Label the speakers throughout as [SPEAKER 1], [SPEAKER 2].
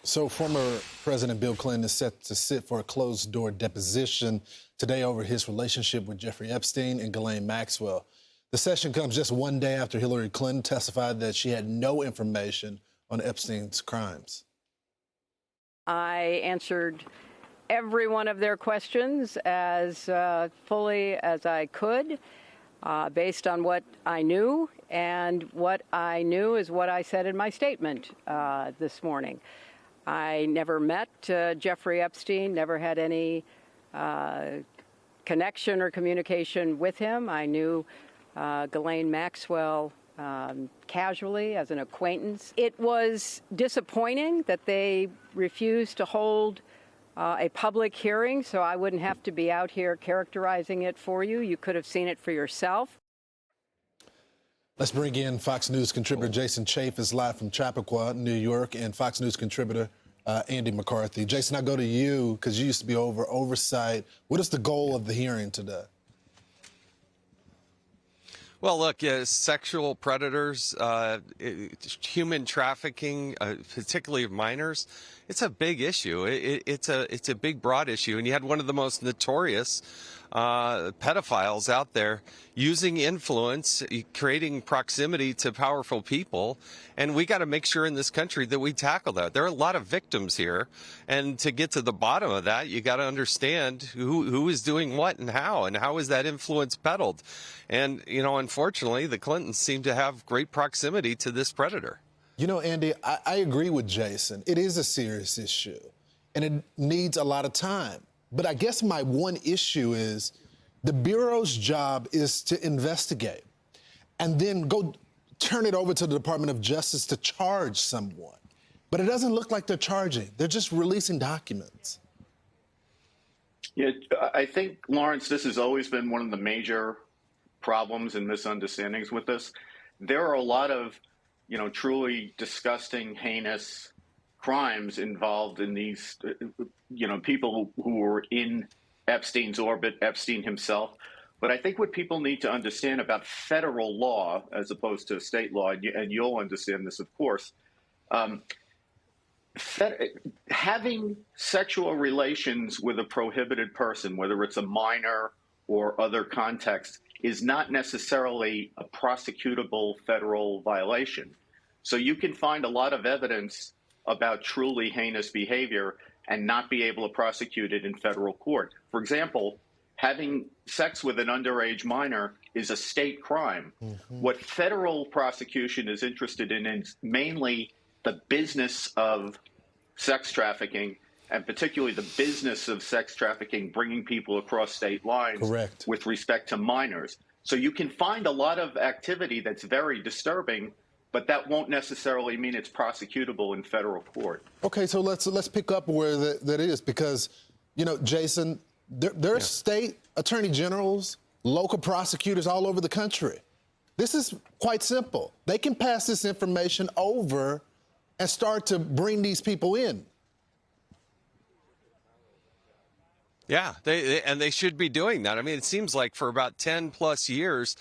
[SPEAKER 1] So former President Bill Clinton is set to sit for a closed-door deposition today over his relationship with Jeffrey Epstein and Ghislaine Maxwell. The session comes just one day after Hillary Clinton testified that she had no information on Epstein's crimes.
[SPEAKER 2] I answered every one of their questions as fully as I could, based on what I knew, and what I knew is what I said in my statement this morning. I never met Jeffrey Epstein, never had any connection or communication with him. I knew Ghislaine Maxwell casually as an acquaintance. It was disappointing that they refused to hold a public hearing, so I wouldn't have to be out here characterizing it for you. You could have seen it for yourself.
[SPEAKER 1] Let's bring in Fox News contributor Jason Chaffetz live from Chappaqua, New York, and Fox News contributor Andy McCarthy. Jason, I go to you because you used to be over oversight. What is the goal of the hearing today?
[SPEAKER 3] Well, look, sexual predators, human trafficking, particularly of minors, it's a big issue. It's a big, broad issue. And you had one of the most notorious pedophiles out there using influence, creating proximity to powerful people. And we got to make sure in this country that we tackle that. There are a lot of victims here. And to get to the bottom of that, you got to understand who is doing what and how is that influence peddled. And, you know, unfortunately, the Clintons seem to have great proximity to this predator.
[SPEAKER 1] You know, Andy, I agree with Jason. It is a serious issue, and it needs a lot of time. But I guess my one issue is the Bureau's job is to investigate and then go turn it over to the Department of Justice to charge someone. But it doesn't look like they're charging. They're just releasing documents.
[SPEAKER 4] Yeah, I think, Lawrence, this has always been one of the major problems and misunderstandings with this. There are a lot of, you know, truly disgusting, heinous crimes involved in these, you know, people who were in Epstein's orbit, Epstein himself. But I think what people need to understand about federal law, as opposed to state law, and you'll understand this, of course, having sexual relations with a prohibited person, whether it's a minor or other context, is not necessarily a prosecutable federal violation. So you can find a lot of evidence about truly heinous behavior and not be able to prosecute it in federal court. For example, having sex with an underage minor is a state crime. Mm-hmm. What federal prosecution is interested in is mainly the business of sex trafficking, and particularly the business of sex trafficking, bringing people across state lines.
[SPEAKER 1] Correct.
[SPEAKER 4] With respect to minors. So you can find a lot of activity that's very disturbing, but that won't necessarily mean it's prosecutable in federal court.
[SPEAKER 1] Okay, so let's pick up where that is, because, you know, Jason, there are state attorney generals, local prosecutors all over the country. This is quite simple. They can pass this information over and start to bring these people in.
[SPEAKER 3] Yeah, they should be doing that. I mean, it seems like for about 10 plus years,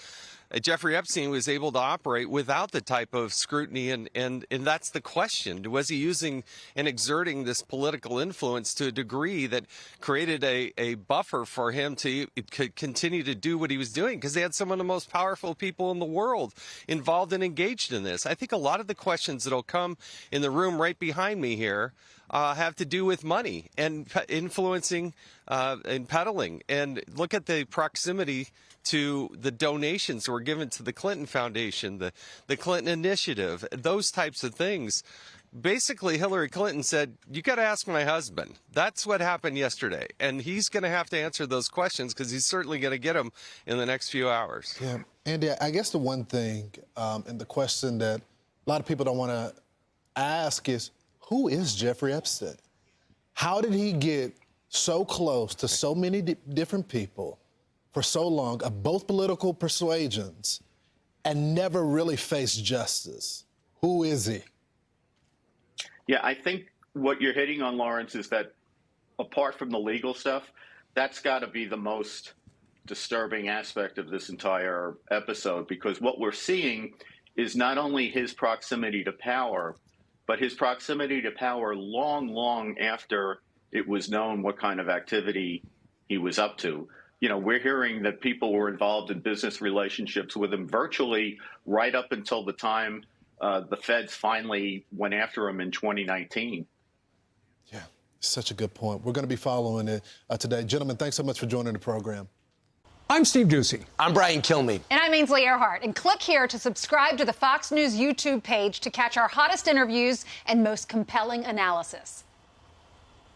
[SPEAKER 3] Jeffrey Epstein was able to operate without the type of scrutiny, and that's the question. Was he using and exerting this political influence to a degree that created a buffer for him to continue to do what he was doing? Because they had some of the most powerful people in the world involved and engaged in this. I think a lot of the questions that'll come in the room right behind me here have to do with money and influencing and peddling. And look at the proximity to the donations that were given to the Clinton Foundation, the Clinton Initiative, those types of things. Basically, Hillary Clinton said, you got to ask my husband. That's what happened yesterday. And he's going to have to answer those questions because he's certainly going to get them in the next few hours.
[SPEAKER 1] Yeah, Andy, I guess the one thing and the question that a lot of people don't want to ask is, who is Jeffrey Epstein? How did he get so close to so many different people for so long of both political persuasions and never really face justice? Who is he?
[SPEAKER 4] Yeah, I think what you're hitting on, Lawrence, is that apart from the legal stuff, that's got to be the most disturbing aspect of this entire episode, because what we're seeing is not only his proximity to power, but his proximity to power long after it was known what kind of activity he was up to. You know, we're hearing that people were involved in business relationships with him virtually right up until the time the feds finally went after him in 2019.
[SPEAKER 1] Yeah, such a good point. We're going to be following it today. Gentlemen, thanks so much for joining the program.
[SPEAKER 5] I'm Steve Ducey.
[SPEAKER 6] I'm Brian Kilmeade.
[SPEAKER 7] And I'm Ainsley Earhart. And click here to subscribe to the Fox News YouTube page to catch our hottest interviews and most compelling analysis.